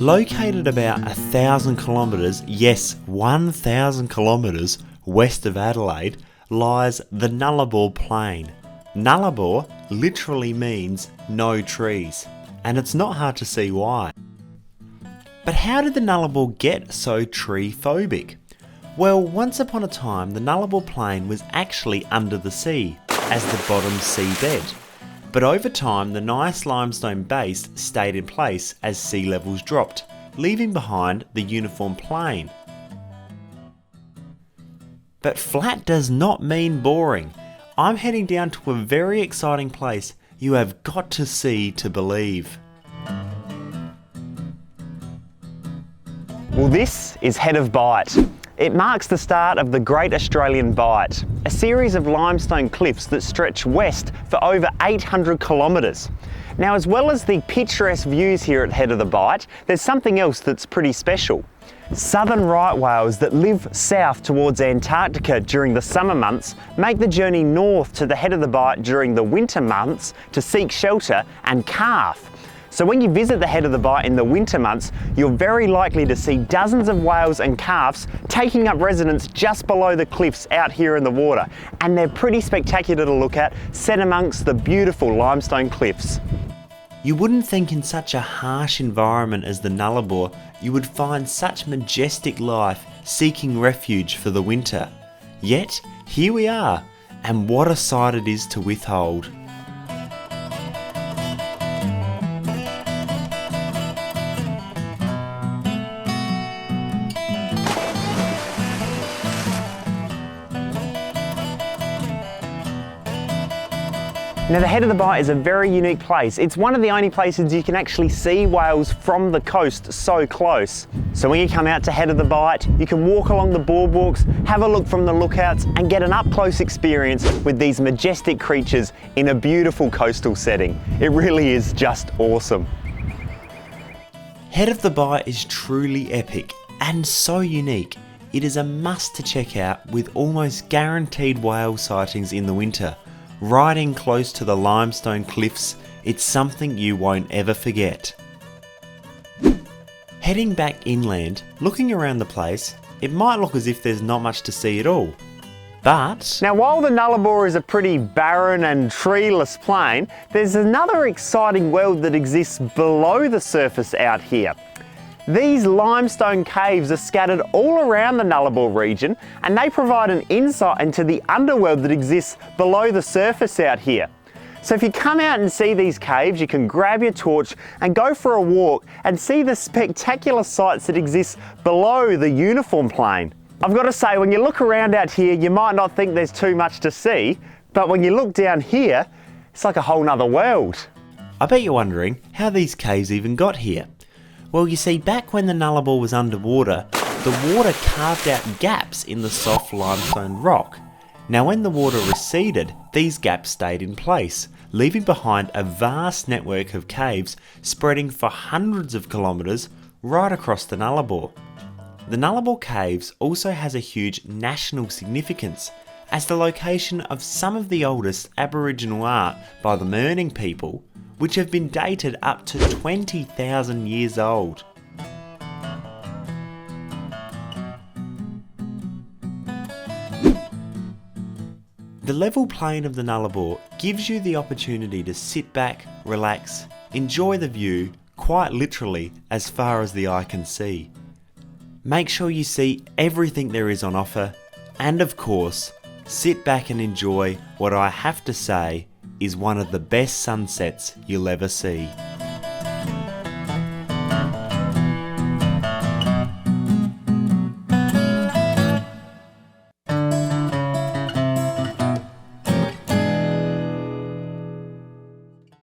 Located about 1,000 kilometres, yes 1,000 kilometres west of Adelaide, lies the Nullarbor Plain. Nullarbor literally means no trees, and it's not hard to see why. But how did the Nullarbor get so tree phobic? Well, once upon a time the Nullarbor Plain was actually under the sea, as the bottom seabed. But over time the nice limestone base stayed in place as sea levels dropped, leaving behind the uniform plain. But flat does not mean boring. I'm heading down to a very exciting place you have got to see to believe. Well, this is Head of Bight. It marks the start of the Great Australian Bight, a series of limestone cliffs that stretch west for over 800 kilometres. Now, as well as the picturesque views here at Head of the Bight, there's something else that's pretty special. Southern right whales that live south towards Antarctica during the summer months make the journey north to the Head of the Bight during the winter months to seek shelter and calve. So when you visit the Head of the Bight in the winter months, you're very likely to see dozens of whales and calves taking up residence just below the cliffs out here in the water. And they're pretty spectacular to look at, set amongst the beautiful limestone cliffs. You wouldn't think in such a harsh environment as the Nullarbor you would find such majestic life seeking refuge for the winter. Yet, here we are, and what a sight it is to withhold. Now, the Head of the Bight is a very unique place. It's one of the only places you can actually see whales from the coast so close. So when you come out to Head of the Bight, you can walk along the boardwalks, have a look from the lookouts and get an up-close experience with these majestic creatures in a beautiful coastal setting. It really is just awesome. Head of the Bight is truly epic and so unique. It is a must to check out with almost guaranteed whale sightings in the winter. Riding close to the limestone cliffs, it's something you won't ever forget. Heading back inland, looking around the place, it might look as if there's not much to see at all. But now, while the Nullarbor is a pretty barren and treeless plain, there's another exciting world that exists below the surface out here. These limestone caves are scattered all around the Nullarbor region, and they provide an insight into the underworld that exists below the surface out here. So if you come out and see these caves, you can grab your torch and go for a walk and see the spectacular sights that exist below the uniform plain. I've got to say, when you look around out here, you might not think there's too much to see, but when you look down here, it's like a whole nother world. I bet you're wondering how these caves even got here. Well, you see, back when the Nullarbor was underwater, the water carved out gaps in the soft limestone rock. Now when the water receded, these gaps stayed in place, leaving behind a vast network of caves spreading for hundreds of kilometres right across the Nullarbor. The Nullarbor Caves also has a huge national significance as the location of some of the oldest Aboriginal art by the Mirning people, which have been dated up to 20,000 years old. The level plain of the Nullarbor gives you the opportunity to sit back, relax, enjoy the view, quite literally as far as the eye can see. Make sure you see everything there is on offer, and of course, sit back and enjoy what I have to say is one of the best sunsets you'll ever see.